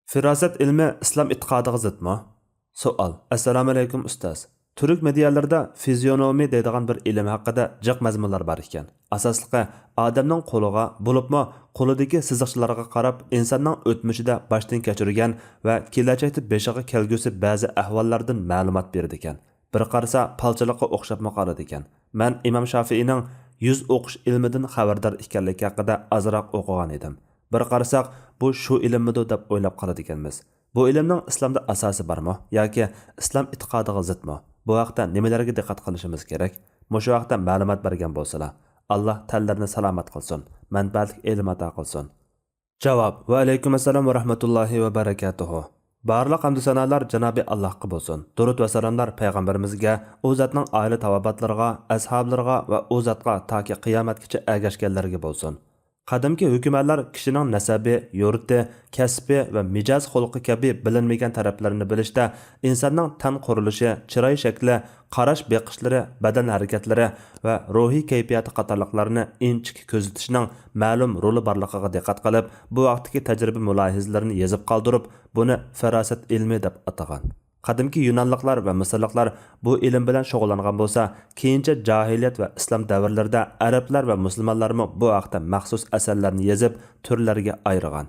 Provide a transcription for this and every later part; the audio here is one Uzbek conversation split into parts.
Firasat ilmi islom e'tiqodiga zidmi? Savol. Assalomu alaykum ustoz. Turk medialarida fizionomiya deydigan bir ilm haqida jiq mazmunlar bor ekan. Asosligi odamning qo'liga, bo'libmi qo'lidagi siziqchalarga qarab insonning o'tmishida boshdan kechirgan va kelajakda beshiga kelgusi ba'zi ahvollardan ma'lumot berdi ekan. Bir qarasa palchilikqa o'xshab qoladi ekan. Men Imom Shafiiyning 100 o'qish ilmidan xabardor ekanligi haqida azroq o'qigan edim. Bir qarasak bu shu ilmmidir deb o'ylab qoladi ekanmiz. Bu ilmning islomda asosi bormi yoki islom e'tiqodiga zidmi? Bu vaqtda nimalarga diqqat qilishimiz kerak? Mushu vaqtda ma'lumot bergan bo'lsalar, Alloh tanlarni salomat qilsin, manfaatli ilm ato qilsin. Javob: Va alaykum assalom va rahmatullohi va barakatuh. Barliq hamd sanolar Janobi Allohga bo'lsin. Durud va salomlar payg'ambarimizga, u zotning oila tavobatlariga, ashablariga va u zotga toki qiyomatgacha ergashganlarga bo'lsin. Qadimki hukmronlar kishining nasabi, yurti, kasbi va mijoz xulqi kabi bilinmagan taraflarini bilishda insonning tan qurilishi, chiroy shakli, qarash beqishlari, badan harakatlari va ruhiy kayfiyati qatorliqlarini inchik ko'zitishning ma'lum roli borligiga diqqat qilib, bu vaqtdagi tajriba mulohizalarini yozib qoldirib, buni farosat ilmi deb atagan. Qadimki Yunonliklar va Misrliklar bu ilm bilan shug'ullangan bo'lsa, keyincha jahiliyat va islom davrlarida arablar va musulmonlarmi bu haqda maxsus asarlarni yozib, turlarga ayirgan.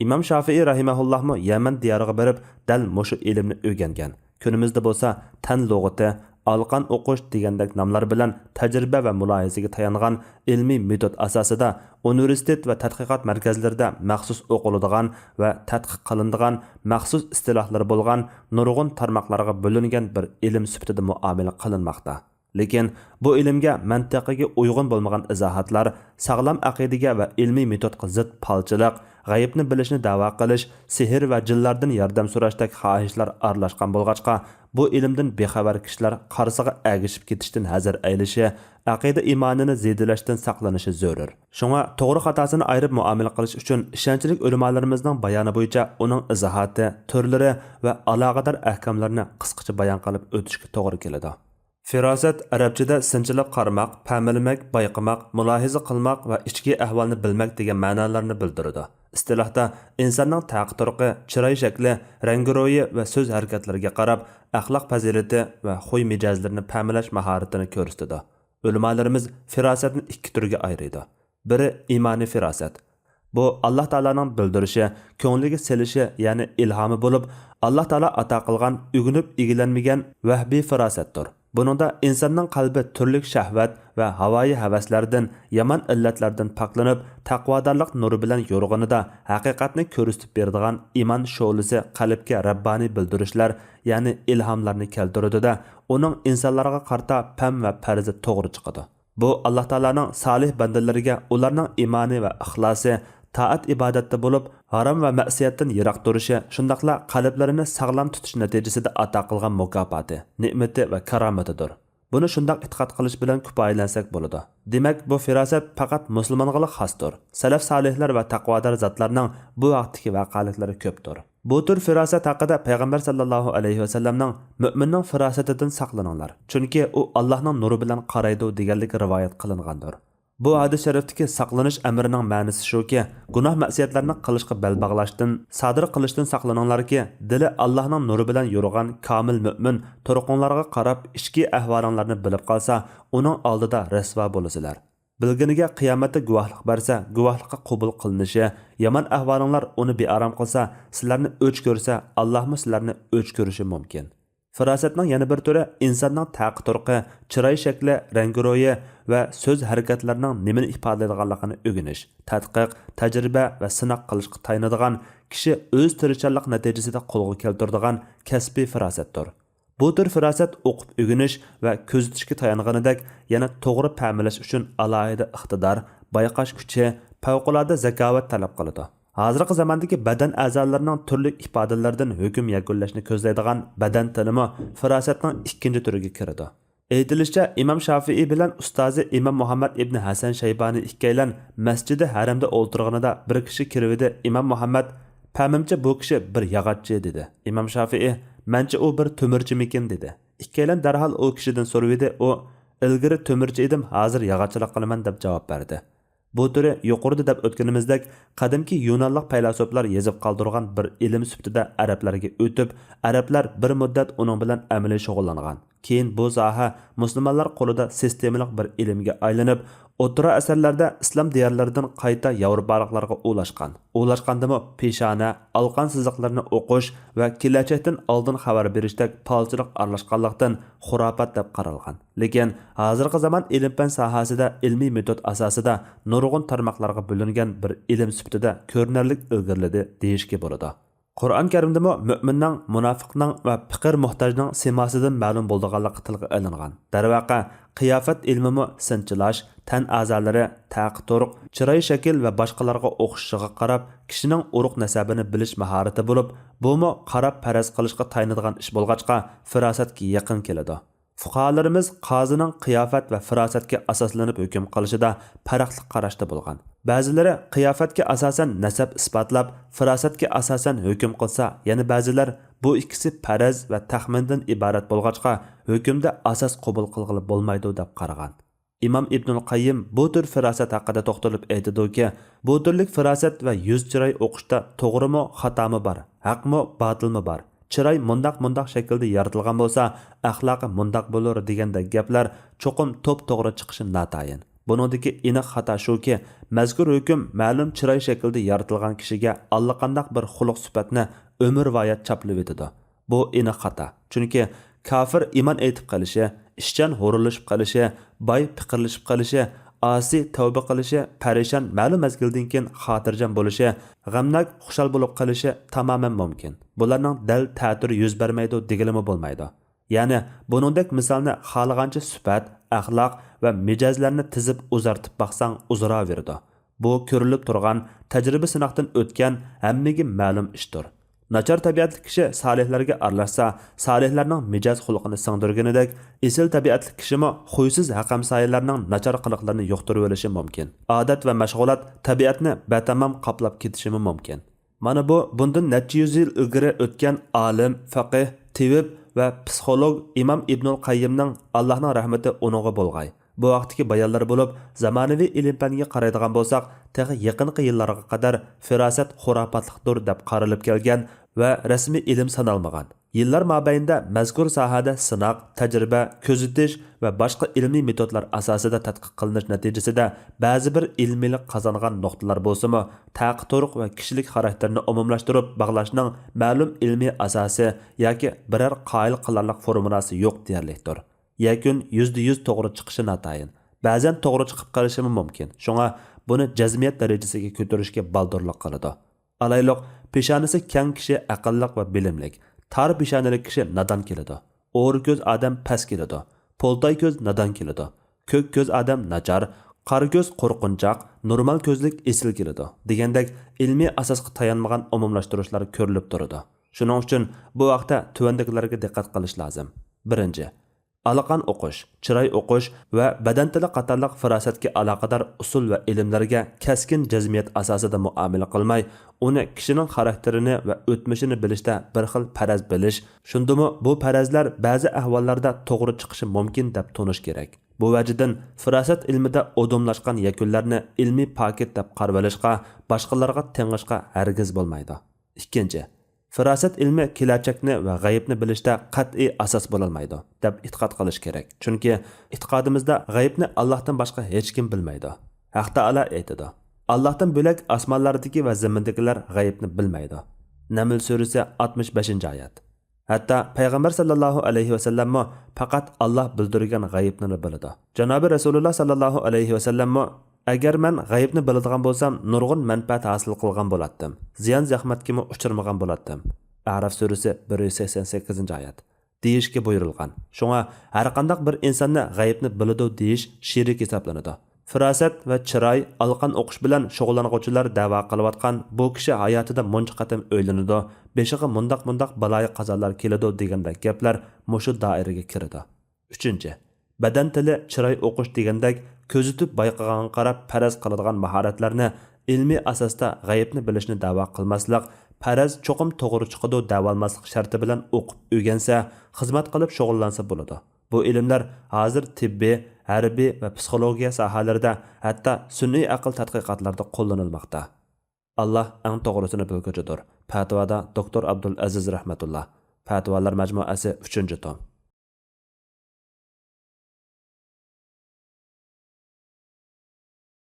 Imom Shafiiy rahimahullohmi Yaman diyoriga borib, dal mushu ilmni o'rgangan. Kunimizda bo'lsa, tan lug'ati, alqan o'qish degandek nomlar bilan tajriba va mulohazaga tayangan ilmiy metod asosida universitet va tadqiqot markazlarida maxsus o'qiladigan va tadqiq qilinadigan maxsus istilohlar bo'lgan nurg'un tarmoqlarga bo'lingan bir ilm sifatida muomala qilinmoqda. Lekin bu ilmga mantiqiga uyg'un bo'lmagan izohatlar, sog'lom aqidaga va ilmiy metodga zid palchilik, g'ayibni bilishni da'vo qilish, sehr va jinlardan yordam so'rashdek xohishlar aralashgan bo'lg'achqa, bu ilmdan bexabar kishilar qarsiga agishib ketishdan hazar aylishi, aqida imonini zedilashdan saqlanishi zarur. Shunga to'g'ri xatosini ayirib muomala qilish uchun ishonchli ulamolarimizning bayoni bo'yicha uning izohati, turlari va aloqador ahkomlarini qisqacha bayon qilib o'tishga to'g'ri keladi. Firosat arabchada sinchilib qaramoq, pamilmak, bayqamoq, mulohiza qilmoq va ichki ahvolni bilmak degan ma'nolarni bildiradi. Istilohda insonning taqi-turqi, chiroy shakli, rangi-ro'yi va so'z harakatlariga qarab axloq fazilati va xuy mijozlarini pamilash mahoratini ko'rsatadi. Ulamolarimiz firosatni ikki turga ayiradi. Biri imoniy firosat. Bu Alloh taolaning bildirishi, ko'ngliga selishi, ya'ni ilhomi bo'lib, Alloh taolo ato qilgan, ugunib egilanmagan vahbiy firosatdir. Buningda insonning qalbi turli shahvat va havoyi havaslardan, yomon illatlardan poklanib, taqvodorlik nuri bilan yo'rg'inida haqiqatni ko'rsatib beradigan iymon sho'lisi qalbga rabboniy bildirishlar, ya'ni ilhomlarni keltiradi-da, uning insonlarga qarta pam va farzi to'g'ri chiqadi. Bu Alloh taolaning solih bandalariga ularning iymoni va ixlosi, taat ibodatda bo'lib, harom va ma'siyatdan yiroq turishi, shundaqla qalblarini sog'lom tutish natijasida ato qilgan mukofoti, ne'mati va karomatidir. Buni shundaq e'tiqod qilish bilan kifoyalansak bo'ladi. Demak, bu firosat faqat musulmonga xosdir. Salaf solihlar va taqvodor zotlarning bu vaqtdagi voqealiklari ko'pdir. Bu tur firosat haqida payg'ambar sallallohu alayhi vasallamning mu'minning firosatidan saqlaninglar, chunki u Allohning nuri bilan qaraydi deganlik rivoyat qilingandir. Bu hadis sharifdagi saqlanish amrining ma'nosi shuki, gunoh ma'siyatlarni qilishga bel bog'lashdan, sodir qilishdan saqlaninglarki, dili Allohning nuri bilan yo'rg'an komil mu'min turqonlarga qarab ichki ahvolinglarni bilib qolsa, uning oldida rasvo bo'lasizlar. Bilganiga qiyomatda guvohlik bersa, guvohlikqa qabul qilinishi, yomon ahvolinglar uni bearam qilsa, sizlarni o'ch ko'rsa, Allohmi sizlarni o'ch ko'rishi mumkin. Firosatning yana bir turi insonning taqi-turqi, chiroy shakli, rangi-ro'yi va so'z harakatlarining nimani ifodalaydiganligini o'rganish, tadqiq, tajriba va sinoq qilishga tayinadigan kishi o'z tirishchanlik natijasida qo'lga keltiradigan kasbiy firosatdir. Bu tur firosat o'qib o'rganish va ko'zitishga tayanganidek yana to'g'ri ta'minlash uchun alohida iqtidor, bayqash kuchi, favqulodda zakovat talab qiladi. Hozirgi zamondagi badan a'zolarining turli ifodalaridan hukm yakunlashni ko'zlaydigan badan tilimi firosatning ikkinchi turiga kiradi. Aytilishicha, Imom Shafiiy bilan ustozi Imom Muhammad ibn Hasan Shaybani ikkalan masjidi haramda o'ltirganida bir kishi kirib, Imom Muhammad, "Pamimcha bu kishi bir yog'ochchi" dedi. Imom Shafiiy, "Mencha u bir to'mirchimikin" dedi. Ikkalan darhol u kishidan so'raydi, u "Ilgari to'mirchi edim, hozir yog'ochchilik qilaman" deb javob berdi. Bu turi yuqorida deb o'tganimizdek qadimki yunonlik faylasuflar yozib qoldirgan bir ilm sifatida arablarga o'tib, arablar bir muddat uning bilan amaliy shug'ullangan. Keyin bu soha musulmonlar qo'lida sistemalik bir ilmga aylanib, o'tira asarlarda islom diyorlaridan qayta yevropaliklarga ulashgan. Ulashgandimi peshona, alqon siziqlarini o'qish va kelajakdan oldin xabar berishdek falchilik aralashganlikdan xurofat deb qaralgan. Lekin hozirgi zamon ilm-fan sohasida ilmiy metod asosida nurg'un tarmoqlarga bo'lingan bir ilm sifatida ko'rinarlik ilgirladi deyishga bo'ladi. Qur'on Karimdami mu'minning, munofiqning va fiqr muhtojning simosidan ma'lum bo'lganligi tilga ilingan. Darvaqa qiyofat ilmimi sinchilash, tan a'zolari, taq-turuq, chiroy shakl va boshqalarga o'xshishiga qarab kishining urug' nasabini bilish mahorati bo'lib, bumi qarab faraz qilishga tayinadigan ish bo'lg'achqa firosatga yaqin keladi. Fuqarolarimiz qozining qiyofat va firosatga asoslanib hukm qilishida farqli qarashda bo'lgan. Ba'zilari qiyofatga asosan nasab isbotlab, firosatga asosan hukm qilsa, yana ba'zilar bu ikkisi faraz va taxmindan iborat bo'lg'achqa hukmda asos qabul qilg'ili bo'lmaydi deb qaragan. İmam İbnül Qayyim bu tür firosat haqida to'xtalib aytadiki, bu turlik firosat va yuz chiroy o'qishda to'g'rimi, xatomi bor, haqmi, botilmi bor. Chiroy mundaq shaklda yaratilgan bo'lsa, axloqi mundaq bo'lar deganda gaplar cho'qim to'g'ri chiqishi notayin. Buningdagi aniq xato shuki, mazkur hukm ma'lum chiroy shaklda yaratilgan kishiga allaqanday bir xuluq sifatni umrvoyat chaplab etadi. Bu aniq xato. Chunki kafir iymon aytib qolishi, ishchan ho'rilishib qolishi, boy fiqirlashib qolishi, asi tavba qilishi, parishon ma'lum mazgildan keyin xotirjam bo'lishi, g'amnak xushal bo'lib qolishi tamoman mumkin. Bularning dal ta'tiri yuz bermaydi deganimi bo'lmaydi. Ya'ni buningdek misolni xohlagancha sifat, axloq va mijozlarni tizib uzartib baqsang uzraverdi. Bu ko'rilib turgan, tajriba sinoqdan o'tgan hammaga ma'lum ishdir. Nachar tabiatli kishi solihlarga aralashsa, solihlarning mijoz xulqini singdirganidek, esil tabiatli kishimi xo'ysiz haqamsoylarning nachar qiliqlarini yo'qtirib olishi mumkin. Odat va mashg'ulot tabiatni batamom qoplab ketishi mumkin. Mana bu bundan necha yuz yil ilgari o'tgan olim, faqih, tabib va psixolog İmam İbnül Qayyimning Allohning rahmati uningga bo'lg'ay. Bu vaqtdagi bayonlar bo'lib, zamonaviy ilm-fanga qaraydigan bo'lsak, texi yaqinqi yillarga qadar firosat xurofotlikdir deb qaralib kelgan va rasmiy ilm sanalmagan. Yillar mobaynida mazkur sohada sinoq, tajriba, ko'zitish va boshqa ilmiy metodlar asosida tadqiq qilinish natijasida ba'zi bir ilmiylik qozongan nuqtalar bo'lsa-mu, taq-turuq va kishilik xarakterini umumlashtirib bog'lashning ma'lum ilmiy asosi yoki biror qoyil qilarlik formulasi yo'q deyarlikdir. Yakun %100 to'g'ri chiqishi notayin. Ba'zan to'g'ri chiqib qolishi mumkin. Shunga buni jazmiyat darajasiga ko'tarishga baldorlik qiladi. Alayliq peshonasi kang kishi aqlliq va bilimlik, tar peshonali kishi nodon keladi. O'g'ri ko'z odam past keladi. Poltay ko'z nodon keladi. Ko'k ko'z odam nachar, qora ko'z qo'rqinchoq, normal ko'zlik esil keladi. Degandek ilmiy asosga tayanmagan umumlashtirishlar ko'rilib turadi. Shuning uchun bu vaqtda tuvandagilarga diqqat qilish lozim. Birinchi, alaqan o'qish, chiroy o'qish va badan tili qatorliq firosatga aloqador usul va ilmlarga kaskin jazmiyat asosida muomala qilmay, uni kishining xarakterini va o'tmishini bilishda bir xil faraz bilish, shundimi bu farazlar ba'zi ahvollarda to'g'ri chiqishi mumkin deb tunish kerak. Bu vajidan firosat ilmida odumlashgan yakunlarni ilmiy paket deb qarab olishga, boshqalarga tengishga hargiz bo'lmaydi. Ikkinchi, firosat ilmi kelajakni va g'aybni bilishda qat'iy asos bo'lolmaydi deb e'tiqod qilish kerak. Chunki e'tiqodimizda g'aybni Allohdan boshqa hech kim bilmaydi. Haq Taolo aytadi: Allohdan bo'lak osmonlardagi va zamindagilar g'aybni bilmaydi. Naml surasi 65-oyat. Hatto payg'ambar sallallohu alayhi vasallam faqat Alloh bildirgan g'aybni biladi. Janobi Rasululloh sallallohu alayhi vasallam agar men g'aybni biladigan bo'lsam, nurg'un manfaat hosil qilgan bo'lardim. Ziyon zahmatga uchirmagan bo'lardim. Araf surasi 188-oyat. Deyishga buyurilgan. Shunga har qanday bir insonni g'aybni biladi deyish shirik hisoblanadi. Firosat va chiroy, alqon o'qish bilan shug'ullanuvchilar da'vo qilayotgan bu kishi hayotida muncha qatim o'ylanadi, beshiga mundaq baloyi qazolar keladi deganda gaplar mushu doiraga kiradi. 3. Badan tili, chiroy o'qish degandek ko'zitib bayqagan qarab faraz qiladigan mahoratlarni ilmiy asosda g'aybni bilishni da'vo qilmaslik, faraz cho'qim to'g'ri chiqadi da'volmaslik sharti bilan o'qib o'rgansa, xizmat qilib shug'ullansa bo'ladi. Bu ilmlar hozir tibbiy harbiy va psixologiya sohalarida, hatto sun'iy aql tadqiqotlarida qo'llanilmoqda. Allah eng to'g'risini bilguchidir. Fatvoda doktor Abdul Aziz rahmatullah. Fatvolar majmuasi 3-tom.